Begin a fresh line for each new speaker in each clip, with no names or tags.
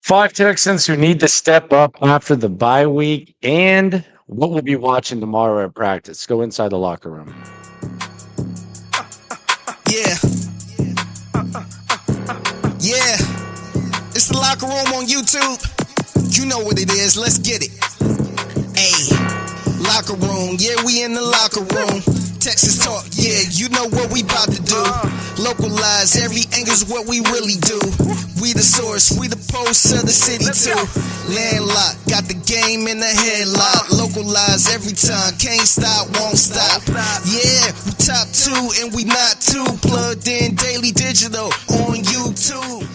Five Texans who need to step up after the bye week, and what we'll be watching tomorrow at practice. Go inside the locker room.
Yeah, yeah. It's the locker room on YouTube. You know what it is. Let's get it. Ayy, locker room. Yeah, we in the locker room. Texas talk. Yeah, you know what we about to do. Localize every angle's what we really do. We the source, we the pulse of the city too. Landlocked, got the game in the headlock. Localize every time, can't stop, won't stop. Yeah, we top two and we not too. Plugged in daily digital on YouTube.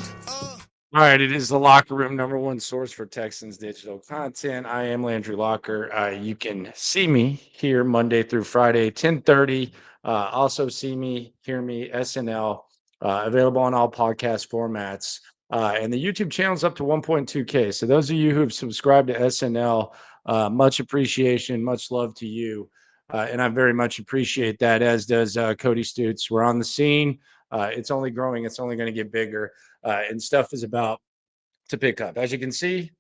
All right, it is the locker room, number one source for Texans digital content. I am Landry Locker. You can see me here Monday through Friday, 10:30. Also see me, hear me, SNL, available on all podcast formats. And the YouTube channel is up to 1.2K. So those of you who have subscribed to SNL, much appreciation, much love to you. And I very much appreciate that, as does Cody Stutes. We're on the scene. It's only growing. It's only going to get bigger. And stuff is about to pick up. As you can see,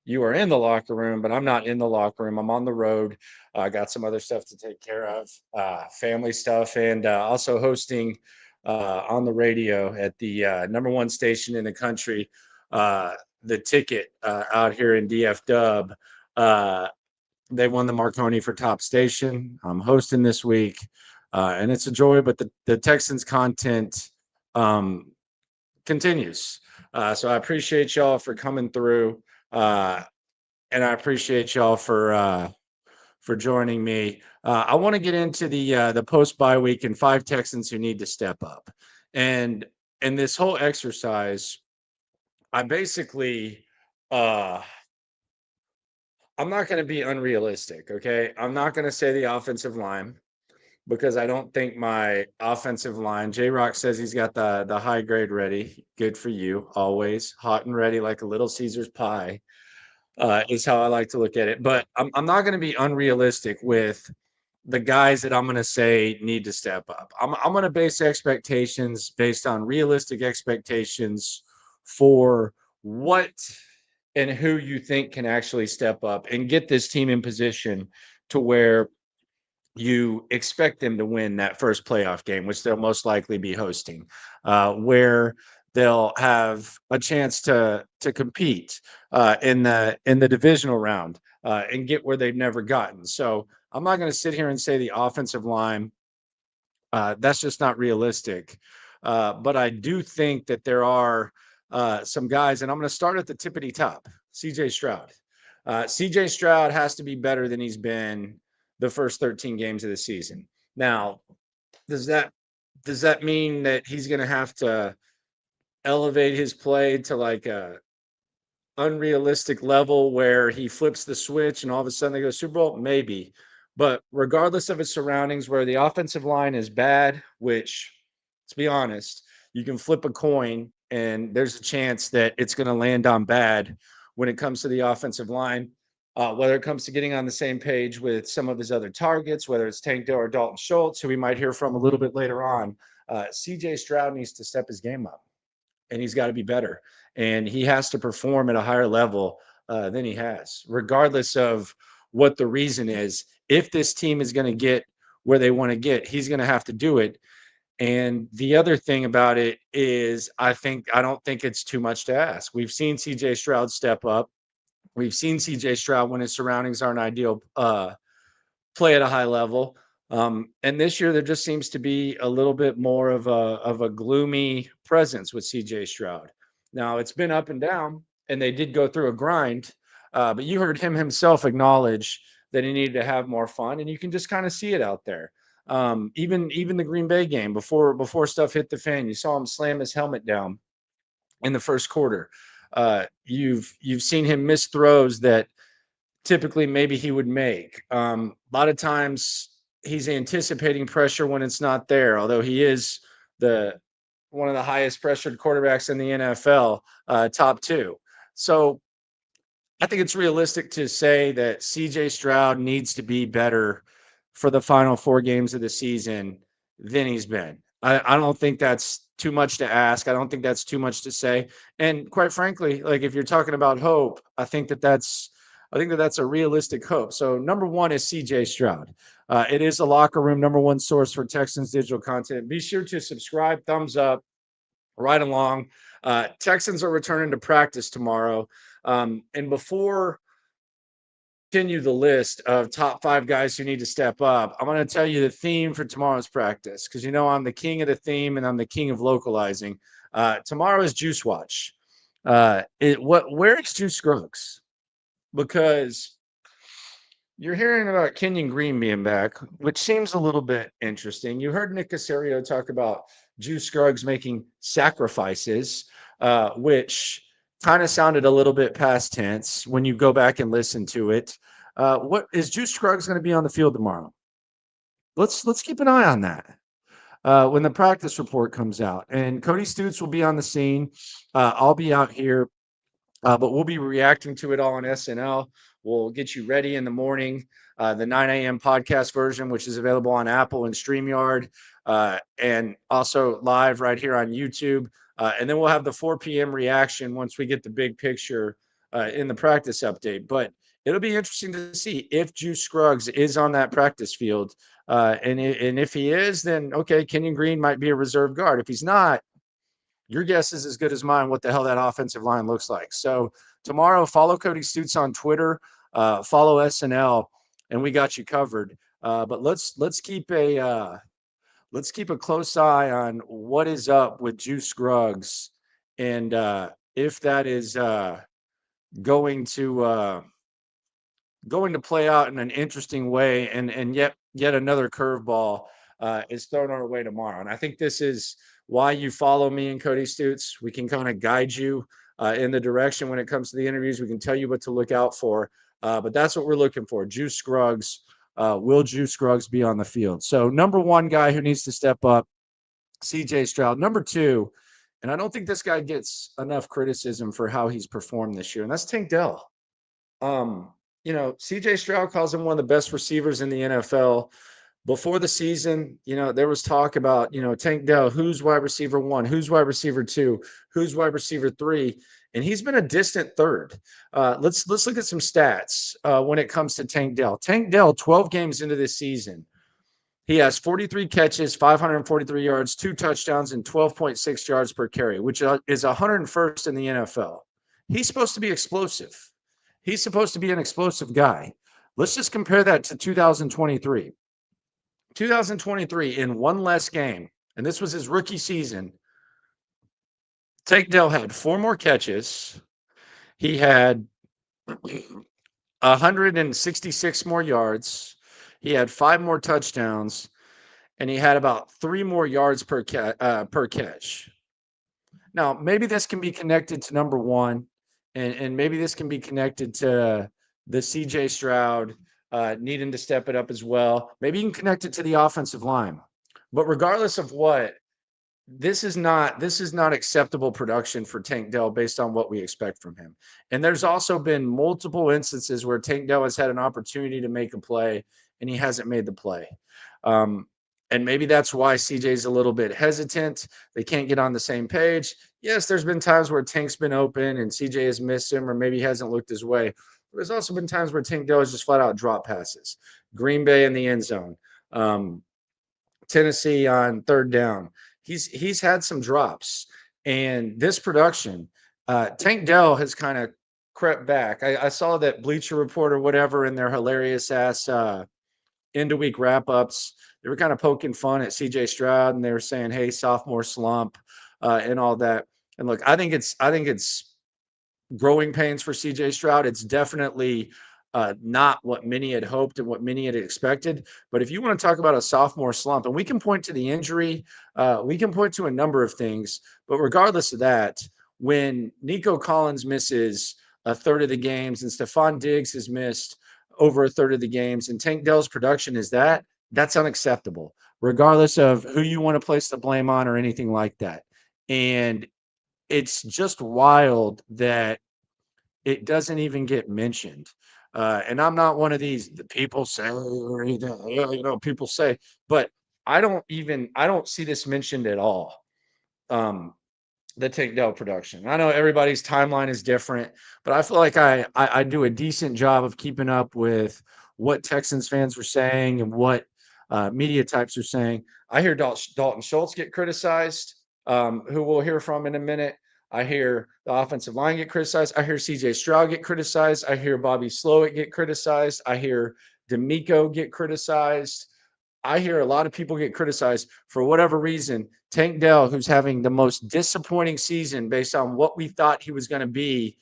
you are in the locker room, but I'm not in the locker room. I'm on the road. I got some other stuff to take care of, family stuff, and also hosting on the radio at the number one station in the country, the Ticket out here in DF Dub. They won the Marconi for top station. I'm hosting this week, and it's a joy, but the Texans content continues. So I appreciate y'all for coming through, and I appreciate y'all for joining me. I want to get into the post bye week and five Texans who need to step up, and in this whole exercise, I basically I'm not going to be unrealistic. Okay, I'm not going to say the offensive line, because I don't think my offensive line. J Rock says he's got the high grade ready. Good for you. Always hot and ready like a Little Caesar's pie, is how I like to look at it. But I'm not going to be unrealistic with the guys that I'm going to say need to step up. I'm going to base expectations based on realistic expectations for what and who you think can actually step up and get this team in position to where you expect them to win that first playoff game, which they'll most likely be hosting, where they'll have a chance to compete in the divisional round, and get where they've never gotten. So I'm not going to sit here and say the offensive line. That's just not realistic. But I do think that there are some guys, and I'm going to start at the tippity top. CJ Stroud. CJ Stroud has to be better than he's been the first 13 games of the season. Now, does that mean that he's going to have to elevate his play to like a unrealistic level where he flips the switch and all of a sudden they go Super Bowl? Maybe. But regardless of his surroundings, where the offensive line is bad, which, let's be honest, you can flip a coin and there's a chance that it's going to land on bad when it comes to the offensive line. Whether it comes to getting on the same page with some of his other targets, whether it's Tank Dell or Dalton Schultz, who we might hear from a little bit later on, CJ Stroud needs to step his game up, and he's got to be better. And he has to perform at a higher level than he has, regardless of what the reason is. If this team is going to get where they want to get, he's going to have to do it. And the other thing about it is, I don't think it's too much to ask. We've seen CJ Stroud step up. We've seen CJ Stroud, when his surroundings aren't ideal, play at a high level. And this year, there just seems to be a little bit more of a gloomy presence with CJ Stroud. Now, it's been up and down, and they did go through a grind. But you heard him himself acknowledge that he needed to have more fun, and you can just kind of see it out there. Even the Green Bay game, before stuff hit the fan, you saw him slam his helmet down in the first quarter. You've seen him miss throws that typically maybe he would make. A lot of times he's anticipating pressure when it's not there, although he is the one of the highest pressured quarterbacks in the NFL, top two. So I think it's realistic to say that CJ Stroud needs to be better for the final four games of the season than he's been. I don't think that's too much to ask. I don't think that's too much to say. And quite frankly, like if you're talking about hope, I think that that's a realistic hope. So number one is CJ Stroud. It is a locker room number one source for Texans digital content. Be sure to subscribe, thumbs up, right along. Texans are returning to practice tomorrow. And before continue the list of top five guys who need to step up, I'm going to tell you the theme for tomorrow's practice because I'm the king of the theme and I'm the king of localizing. Tomorrow is Juice Watch. Where is Juice Scruggs? Because you're hearing about Kenyon Green being back, which seems a little bit interesting. You heard Nick Caserio talk about Juice Scruggs making sacrifices, which kind of sounded a little bit past tense when you go back and listen to it. What is Juice Scruggs going to be on the field tomorrow? Let's keep an eye on that when the practice report comes out. And Cody Stutes will be on the scene. I'll be out here, but we'll be reacting to it all on SNL. We'll get you ready in the morning. The 9 a.m. podcast version, which is available on Apple and StreamYard, and also live right here on YouTube. And then we'll have the 4 p.m. reaction once we get the big picture in the practice update. But it'll be interesting to see if Juice Scruggs is on that practice field. And if he is, then okay, Kenyon Green might be a reserve guard. If he's not, your guess is as good as mine what the hell that offensive line looks like. So tomorrow, follow Cody Stutes on Twitter, follow SNL, and we got you covered. But let's keep a close eye on what is up with Juice Scruggs and if that is going to play out in an interesting way, and yet another curveball is thrown our way tomorrow. And I think this is why you follow me and Cody Stutes. We can kind of guide you in the direction when it comes to the interviews. We can tell you what to look out for. But that's what we're looking for. Juice Scruggs. Will Juice Scruggs be on the field? So number one guy who needs to step up, CJ Stroud. Number two, and I don't think this guy gets enough criticism for how he's performed this year, and that's Tank Dell. CJ Stroud calls him one of the best receivers in the NFL. Before the season, there was talk about, Tank Dell, who's wide receiver one, who's wide receiver two, who's wide receiver three, and he's been a distant third. Let's look at some stats when it comes to Tank Dell. Tank Dell, 12 games into this season, he has 43 catches, 543 yards, 2 touchdowns, and 12.6 yards per carry, which is 101st in the NFL. He's supposed to be explosive. He's supposed to be an explosive guy. Let's just compare that to 2023. 2023, in one less game, and this was his rookie season, Tank Dell had 4 more catches. He had 166 more yards. He had 5 more touchdowns, and he had about 3 more yards per catch. Now, maybe this can be connected to number one, and maybe this can be connected to the CJ Stroud needing to step it up as well. Maybe you can connect it to the offensive line. But regardless of what, this is not acceptable production for Tank Dell based on what we expect from him. And there's also been multiple instances where Tank Dell has had an opportunity to make a play and he hasn't made the play. And maybe that's why CJ's a little bit hesitant. They can't get on the same page. Yes, there's been times where Tank's been open and CJ has missed him or maybe he hasn't looked his way. But there's also been times where Tank Dell has just flat out drop passes. Green Bay in the end zone. Tennessee on third down. He's had some drops. And this production, Tank Dell has kind of crept back. I saw that Bleacher Report or whatever in their hilarious ass end of week wrap ups. They were kind of poking fun at CJ Stroud and they were saying, hey, sophomore slump and all that. And look, I think it's growing pains for CJ Stroud. It's definitely not what many had hoped and what many had expected. But if you want to talk about a sophomore slump, and we can point to the injury, we can point to a number of things. But regardless of that, when Nico Collins misses a third of the games and Stephon Diggs has missed over a third of the games and Tank Dell's production is that's unacceptable, regardless of who you want to place the blame on or anything like that. And it's just wild that it doesn't even get mentioned. And I'm not one of these, the people say, or anything, people say, but I don't see this mentioned at all. Um, the Tank Dell production. I know everybody's timeline is different, but I feel like I do a decent job of keeping up with what Texans fans are saying and what media types are saying. I hear Dalton Schultz get criticized, who we'll hear from in a minute. I hear the offensive line get criticized. I hear CJ Stroud get criticized. I hear Bobby Slowick get criticized. I hear D'Amico get criticized. I hear a lot of people get criticized for whatever reason. Tank Dell, who's having the most disappointing season based on what we thought he was going to be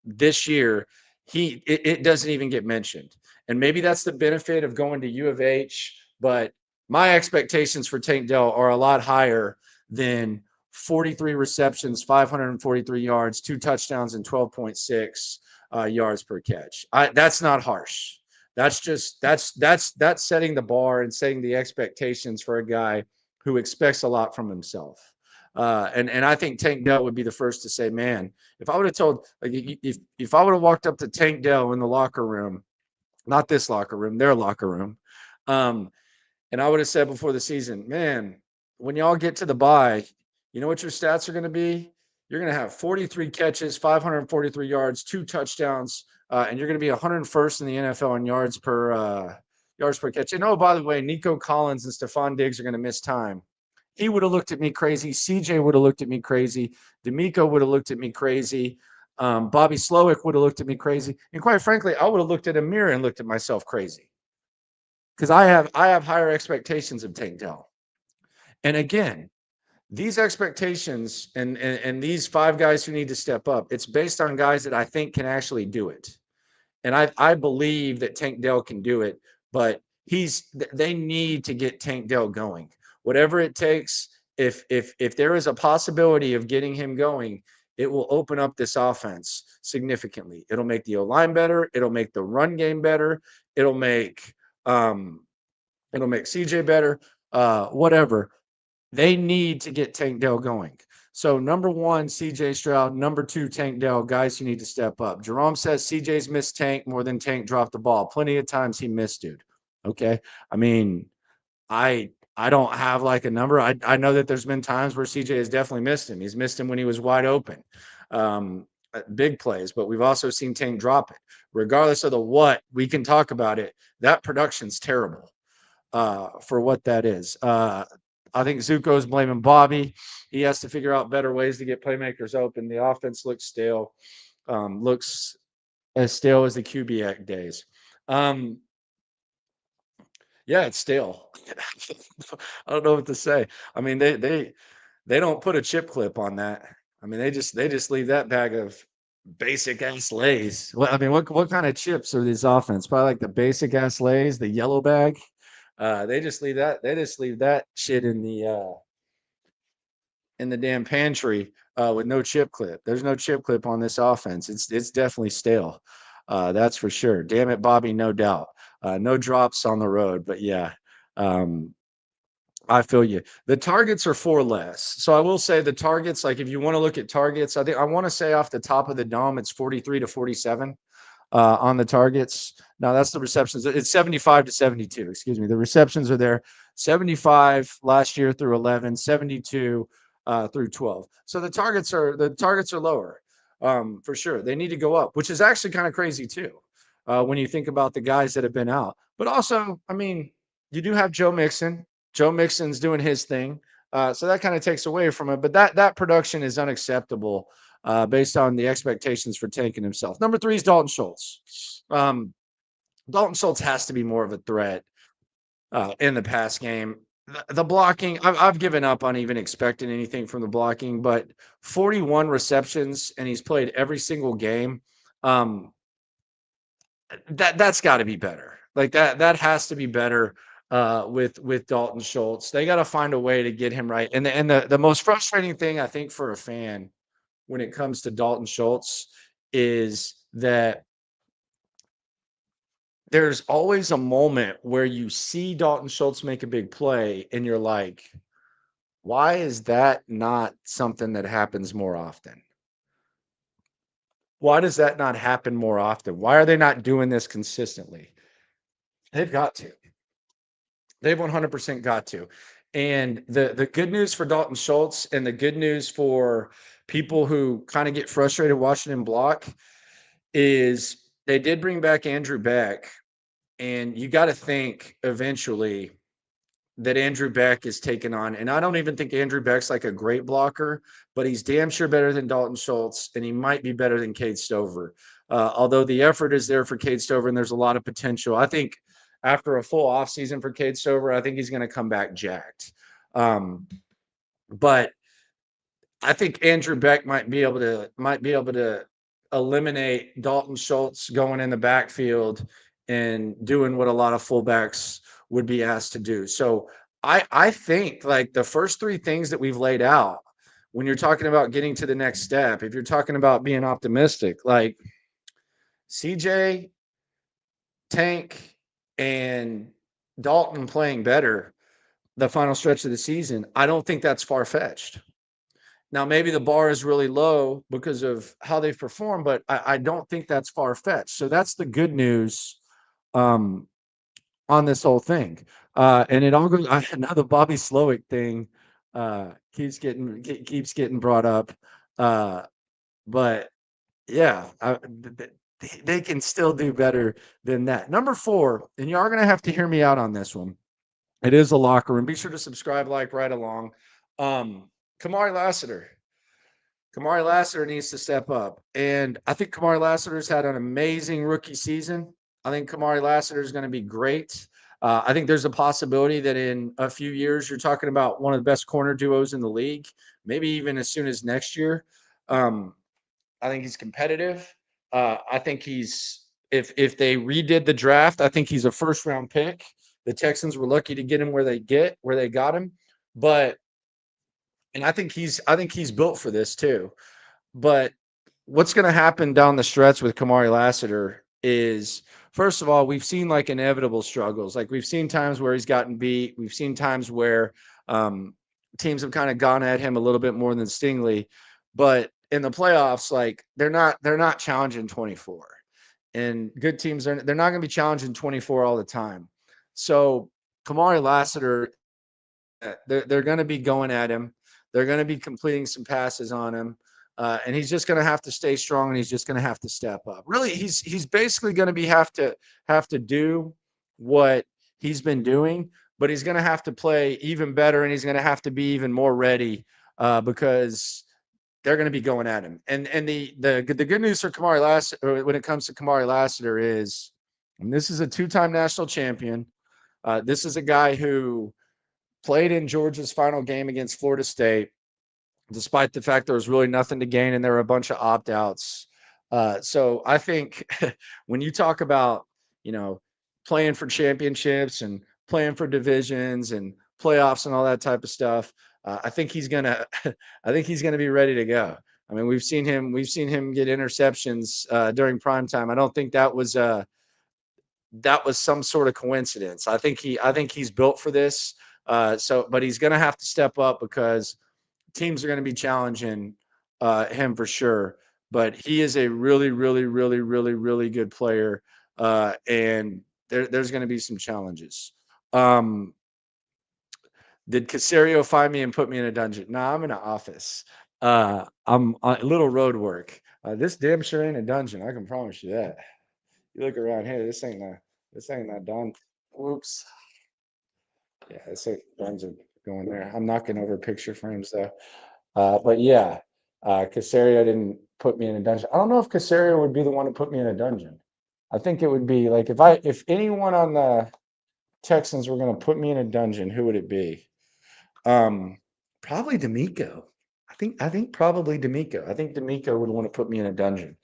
this year, it doesn't even get mentioned. And maybe that's the benefit of going to U of H, but my expectations for Tank Dell are a lot higher than 43 receptions, 543 yards, 2 touchdowns, and 12.6 yards per catch. That's not harsh. That's setting the bar and setting the expectations for a guy who expects a lot from himself. And I think Tank Dell would be the first to say, man, if I would have told, like, if I would have walked up to Tank Dell in the locker room, not this locker room, their locker room, um, and I would have said before the season, man, when y'all get to the bye, you know what your stats are going to be? You're going to have 43 catches, 543 yards, 2 touchdowns, and you're going to be 101st in the NFL in yards per catch. And oh, by the way, Nico Collins and Stephon Diggs are going to miss time. He would have looked at me crazy. CJ would have looked at me crazy. D'Amico would have looked at me crazy. Bobby Slowick would have looked at me crazy. And quite frankly, I would have looked at a mirror and looked at myself crazy because I have higher expectations of Tank Dell. And again, these expectations and these 5 guys who need to step up, it's based on guys that I think can actually do it. And I believe that Tank Dell can do it, but they need to get Tank Dell going. Whatever it takes, if there is a possibility of getting him going, it will open up this offense significantly. It'll make the O-line better, it'll make the run game better, it'll make um CJ better, whatever. They need to get Tank Dell going. So number 1, CJ Stroud. Number 2, Tank Dell. Guys who need to step up. Jerome says CJ's missed Tank more than Tank dropped the ball. Plenty of times he missed, dude. Okay. I mean, I don't have like a number. I know that there's been times where CJ has definitely missed him. He's missed him when he was wide open. Big plays, but we've also seen Tank drop it. Regardless of the what, we can talk about it. That production's terrible for what that is. I think Zuko's blaming Bobby. He has to figure out better ways to get playmakers open. The offense looks stale, looks as stale as the Kubiak days. Yeah, it's stale. I don't know what to say. I mean, they don't put a chip clip on that. I mean, they just leave that bag of basic ass Lays. Well, I mean, what kind of chips are these offense? Probably like the basic ass Lays, the yellow bag. They just leave that. They just leave that shit in the damn pantry with no chip clip. There's no chip clip on this offense. It's definitely stale. That's for sure. Damn it, Bobby, no doubt. No drops on the road, but yeah. Um, I feel you. The targets are 4 less. So I will say the targets, like if you want to look at targets, I want to say off the top of the dome, it's 43 to 47 on the targets. Now that's the receptions. It's 75 to 72. Excuse me. The receptions are there. 75 last year through 11, 72 through 12. So the targets are lower for sure. They need to go up, which is actually kind of crazy too when you think about the guys that have been out. But also, I mean, you do have Joe Mixon. Joe Mixon's doing his thing. So that kind of takes away from it. But that production is unacceptable based on the expectations for tanking himself. Number 3 is Dalton Schultz. Dalton Schultz has to be more of a threat in the pass game. The blocking, I've given up on even expecting anything from the blocking, but 41 receptions and he's played every single game. That's got to be better. Like that has to be better with Dalton Schultz. They got to find a way to get him right. And the most frustrating thing I think for a fan when it comes to Dalton Schultz is that there's always a moment where you see Dalton Schultz make a big play and you're like, why is that not something that happens more often? Why does that not happen more often? Why are they not doing this consistently? They've got to. They've 100% got to. And the good news for Dalton Schultz and the good news for people who kind of get frustrated watching him block is they did bring back Andrew Beck. And you got to think eventually that Andrew Beck is taken on. And I don't even think Andrew Beck's like a great blocker, but he's damn sure better than Dalton Schultz, and he might be better than Cade Stover. Although the effort is there for Cade Stover, and there's a lot of potential. I think after a full offseason for Cade Stover, I think he's going to come back jacked. But I think Andrew Beck might be able to eliminate Dalton Schultz going in the backfield and doing what a lot of fullbacks would be asked to do. So I think like the first three things that we've laid out when you're talking about getting to the next step, if you're talking about being optimistic, like CJ, Tank, and Dalton playing better the final stretch of the season, I don't think that's far-fetched. Now, maybe the bar is really low because of how they've performed, but I don't think that's far-fetched. So that's the good news on this whole thing. And it all goes now the Bobby Slowick thing keeps getting brought up. But yeah, they can still do better than that. Number 4, and you are going to have to hear me out on this one. It is a locker room. Be sure to subscribe, like, right along. Kamari Lassiter. Kamari Lassiter needs to step up. And I think Kamari Lassiter's had an amazing rookie season. I think Kamari Lassiter is going to be great. I think there's a possibility that in a few years, you're talking about one of the best corner duos in the league, maybe even as soon as next year. I think he's competitive. I think he's if they redid the draft, I think he's a first round pick. The Texans were lucky to get him where they got him. But and I think he's built for this too. But what's going to happen down the stretch with Kamari Lassiter is, first of all, we've seen like inevitable struggles. Like we've seen times where he's gotten beat. We've seen times where teams have kind of gone at him a little bit more than Stingley. But in the playoffs, like they're not challenging 24. And good teams they're not going to be challenging 24 all the time. So Kamari Lassiter, they're going to be going at him. They're going to be completing some passes on him. And he's just going to have to stay strong, and he's just going to have to step up. Really, he's basically going to be have to do what he's been doing, but he's going to have to play even better, and he's going to have to be even more ready because they're going to be going at him. And the good news for Kamari Lassiter when it comes to Kamari Lassiter is, and this is a 2-time national champion. This is a guy who played in Georgia's final game against Florida State, despite the fact there was really nothing to gain and there were a bunch of opt-outs. So I think when you talk about, playing for championships and playing for divisions and playoffs and all that type of stuff, I think he's gonna be ready to go. I mean, we've seen him get interceptions during prime time. I don't think that was some sort of coincidence. I think he's built for this. But he's going to have to step up because teams are going to be challenging him for sure. But he is a really, really, really, really, really good player, and there's going to be some challenges. Did Casario find me and put me in a dungeon? Nah, I'm in an office. I'm a little road work. This damn sure ain't a dungeon. I can promise you that. You look around here, this ain't not done. Whoops. Yeah, it's like dungeon going there. I'm knocking over picture frames though. But yeah, Casario didn't put me in a dungeon. I don't know if Casario would be the one to put me in a dungeon. I think it would be like if anyone on the Texans were going to put me in a dungeon, who would it be? Probably D'Amico. I think probably D'Amico. I think D'Amico would want to put me in a dungeon.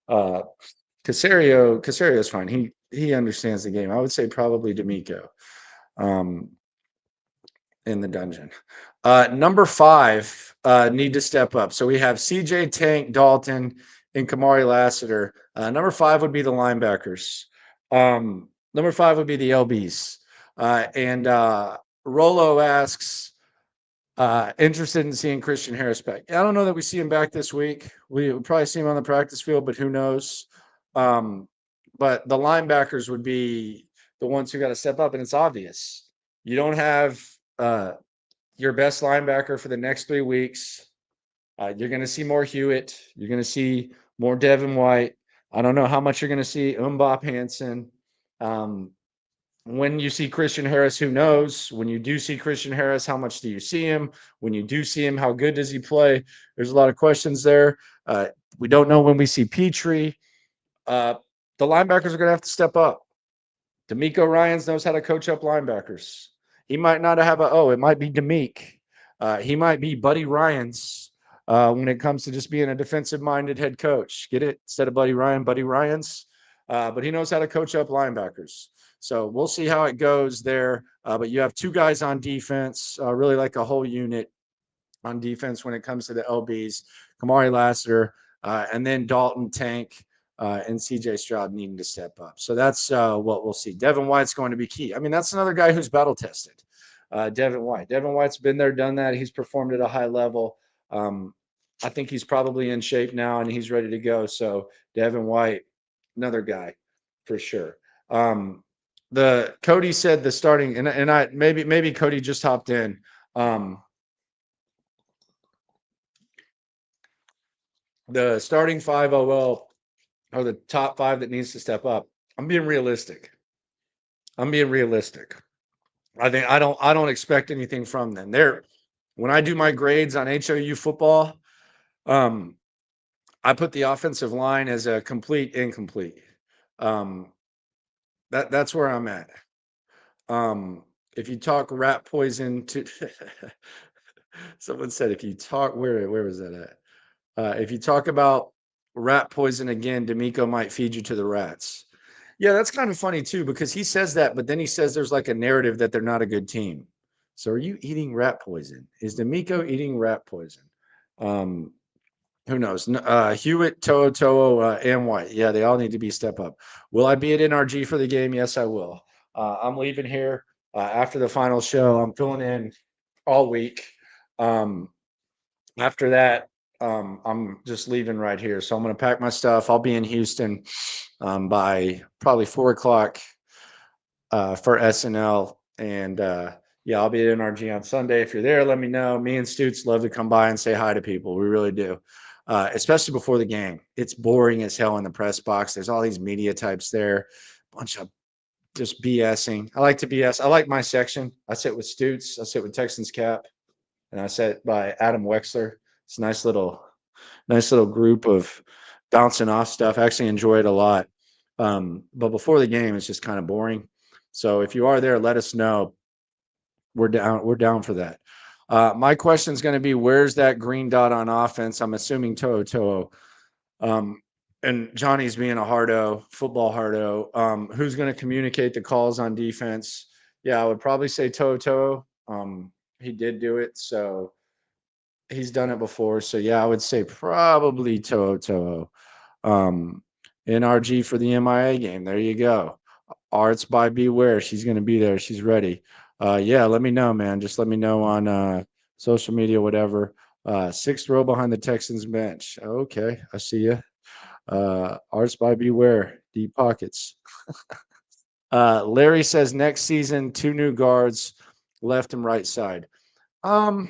Casario is fine. He understands the game. I would say probably D'Amico. In the dungeon. Number 5 need to step up. So we have CJ, Tank, Dalton, and Kamari Lassiter. Number 5 would be the linebackers. Number 5 would be the LBs. And Rolo asks, interested in seeing Christian Harris back. I don't know that we see him back this week. We would probably see him on the practice field, but who knows? But the linebackers would be the ones who got to step up, and it's obvious. You don't have your best linebacker for the next 3 weeks. You're going to see more Hewitt. You're going to see more Devin White. I don't know how much you're going to see Mbop Hansen. When you see Christian Harris, who knows? When you do see Christian Harris, how much do you see him? When you do see him, how good does he play? There's a lot of questions there. We don't know when we see Petrie. The linebackers are going to have to step up. D'Amico Ryans knows how to coach up linebackers. He might not have it might be D'Amic. He might be Buddy Ryans when it comes to just being a defensive-minded head coach. Get it? Instead of Buddy Ryans. But he knows how to coach up linebackers. So we'll see how it goes there. But you have two guys on defense, really like a whole unit on defense when it comes to the LBs. Kamari Lassiter, and then Dalton Tank and CJ Stroud needing to step up. So that's what we'll see. Devin White's going to be key. I mean, that's another guy who's battle tested. Devin White. Devin White's been there, done that. He's performed at a high level. I think he's probably in shape now and he's ready to go. So Devin White, another guy for sure. The Cody said the starting, and I maybe Cody just hopped in. The starting 5 OL are the top 5 that needs to step up. I'm being realistic. I think I don't expect anything from them. When I do my grades on HOU football, I put the offensive line as a complete incomplete. That's where I'm at. If you talk rat poison to someone said if you talk where was that at? If you talk about rat poison again, D'Amico might feed you to the rats. Yeah, that's kind of funny too, because he says that, but then he says there's like a narrative that they're not a good team. So are you eating rat poison? Is D'Amico eating rat poison? Who knows? Hewitt, Toho, and White. Yeah, they all need to be step up. Will I be at NRG for the game? Yes, I will. I'm leaving here after the final show. I'm filling in all week. After that, I'm just leaving right here. So I'm going to pack my stuff. I'll be in Houston by probably 4:00 for SNL. And yeah, I'll be at NRG on Sunday. If you're there, let me know. Me and Stutes love to come by and say hi to people. We really do. Especially before the game. It's boring as hell in the press box. There's all these media types there, bunch of just BSing. I like to BS. I like my section. I sit with Stutes. I sit with Texans Cap, and I sit by Adam Wexler. It's a nice little group of bouncing off stuff. I actually enjoy it a lot. But before the game, it's just kind of boring. So if you are there, let us know. We're down for that. My question is going to be, where's that green dot on offense? I'm assuming Toho. And Johnny's being a hardo, football hardo. Who's going to communicate the calls on defense? Yeah, I would probably say Toho. He did do it, so he's done it before. So yeah, I would say probably Toho. NRG for the MIA game. There you go. Arts by Beware. She's going to be there. She's ready. Yeah, let me know, man. Just let me know on social media, whatever. 6th row behind the Texans bench. Okay, I see you. Arts by Beware. Deep pockets. Larry says next season 2 new guards, left and right side. I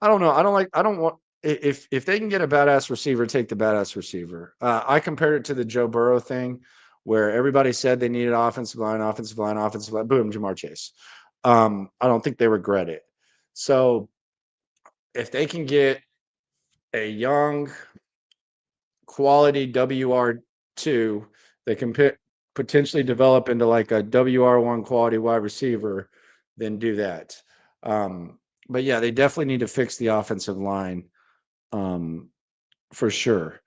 don't know. I don't want if they can get a badass receiver, take the badass receiver. I compared it to the Joe Burrow thing where everybody said they needed offensive line. Boom, Jamar Chase. I don't think they regret it. So if they can get a young quality WR2 that can potentially develop into like a WR1 quality wide receiver, then do that. But yeah, they definitely need to fix the offensive line for sure.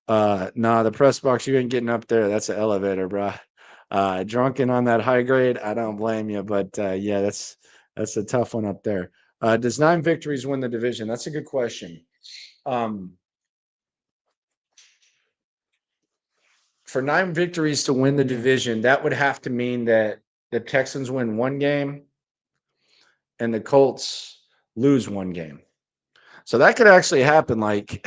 The press box, you ain't getting up there. That's an elevator, bro. Drunken on that high grade, I don't blame you. But yeah, that's a tough one up there. Does 9 victories win the division? That's a good question. For 9 victories to win the division, that would have to mean that the Texans win 1 game and the Colts lose 1 game. So that could actually happen. Like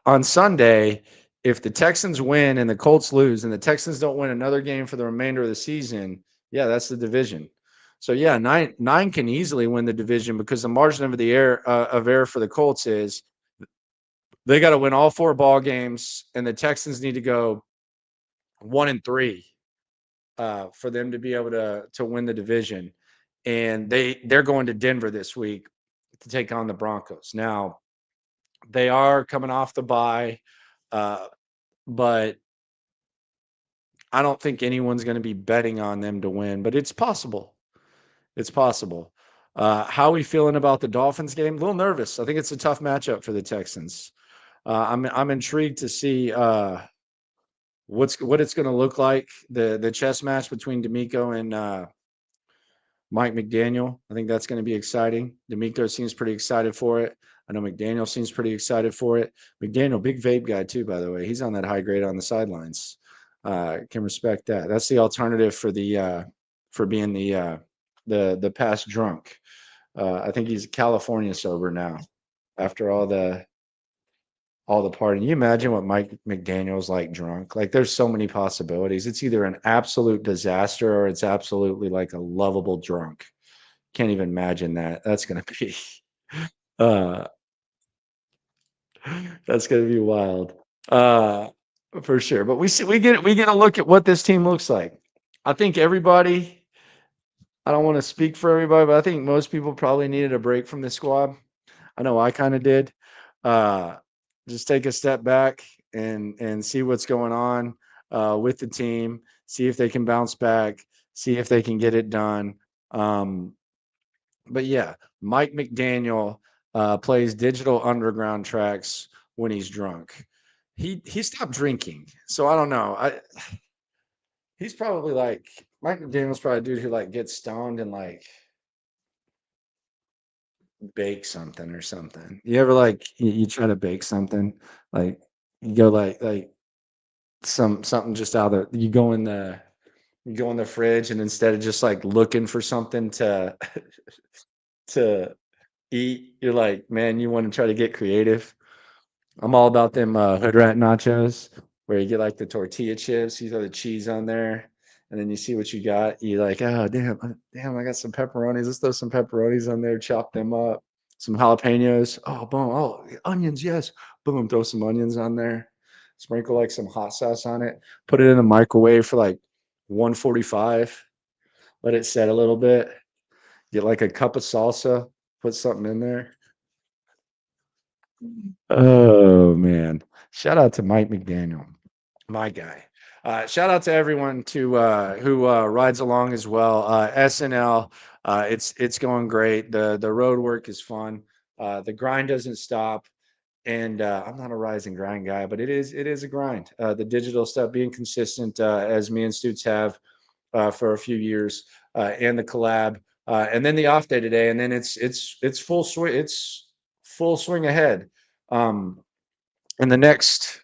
on Sunday, if the Texans win and the Colts lose and the Texans don't win another game for the remainder of the season, yeah, that's the division. So yeah, nine can easily win the division because the margin of the error for the Colts is they got to win all 4 ball games, and the Texans need to go 1-3 for them to be able to win the division. And they're going to Denver this week to take on the Broncos. Now they are coming off the bye, but I don't think anyone's going to be betting on them to win. But it's possible. It's possible. How are we feeling about the Dolphins game? A little nervous. I think it's a tough matchup for the Texans. I'm intrigued to see what it's going to look like, the chess match between D'Amico and Mike McDaniel. I think that's going to be exciting. D'Amico seems pretty excited for it. I know McDaniel seems pretty excited for it. McDaniel, big vape guy too, by the way. He's on that high grade on the sidelines. Can respect that. That's the alternative for the for being the past drunk. I think he's California sober now after all the partying. You imagine what Mike McDaniel's like drunk? Like there's so many possibilities. It's either an absolute disaster or it's absolutely like a lovable drunk. Can't even imagine that. That's gonna be uh that's gonna be wild. Uh for sure. But we get a look at what this team looks like. I think everybody, I don't want to speak for everybody, but I think most people probably needed a break from the squad. I know I kind of did. Uh, just take a step back and see what's going on with the team. See if they can bounce back. See if they can get it done. Um, but yeah, Mike McDaniel plays digital underground tracks when he's drunk. He stopped drinking, so I don't know. He's probably like Mike McDaniel's probably a dude who like gets stoned and like bake something or something. You ever like you try to bake something, like you go like something just out of you go in the fridge and instead of just like looking for something to to eat, you're like, man, you want to try to get creative. I'm all about them hood rat nachos where you get like the tortilla chips, you throw the cheese on there, and then you see what you got. You're like, oh damn, I got some pepperonis. Let's throw some pepperonis on there, chop them up, some jalapenos. Oh, boom. Oh, onions, yes. Boom, throw some onions on there. Sprinkle like some hot sauce on it. Put it in the microwave for like 145. Let it set a little bit. Get like a cup of salsa. Put something in there. Oh man. Shout out to Mike McDaniel, my guy. Shout out to everyone who rides along as well. SNL, it's going great. The road work is fun. The grind doesn't stop. And I'm not a rise and grind guy, but it is a grind. The digital stuff, being consistent, as me and Stutes have for a few years, and the collab, and then the off day today, and then it's full swing. It's full swing ahead. Um, in the next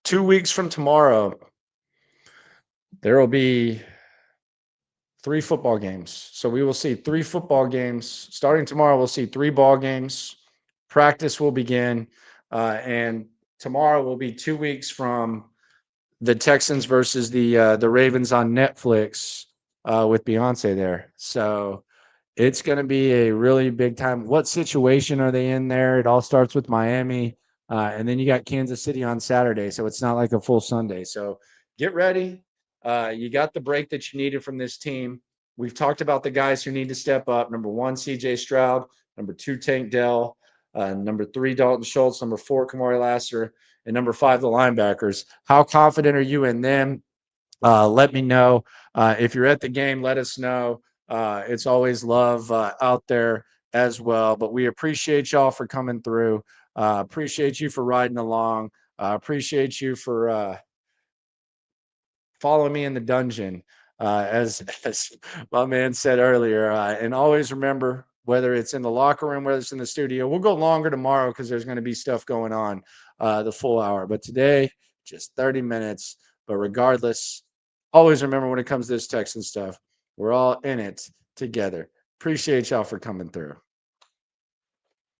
2 weeks from tomorrow, there will be 3 football games. So we will see 3 football games starting tomorrow. We'll see 3 ball games. Practice will begin, and tomorrow will be 2 weeks from the Texans versus the Ravens on Netflix with Beyonce there. So it's going to be a really big time. What situation are they in there? It all starts with Miami, and then you got Kansas City on Saturday. So it's not like a full Sunday. So get ready. You got the break that you needed from this team. We've talked about the guys who need to step up. Number 1, CJ Stroud. Number 2, Tank Dell. Number 3, Dalton Schultz. Number 4, Kamari Lasser. And number 5, the linebackers. How confident are you in them? Let me know. If you're at the game, let us know. It's always love out there as well. But we appreciate y'all for coming through. Appreciate you for riding along. Appreciate you for following me in the dungeon, as my man said earlier. And always remember, whether it's in the locker room, whether it's in the studio, we'll go longer tomorrow because there's going to be stuff going on the full hour. But today, just 30 minutes. But regardless, always remember when it comes to this Texan stuff, we're all in it together. Appreciate y'all for coming through.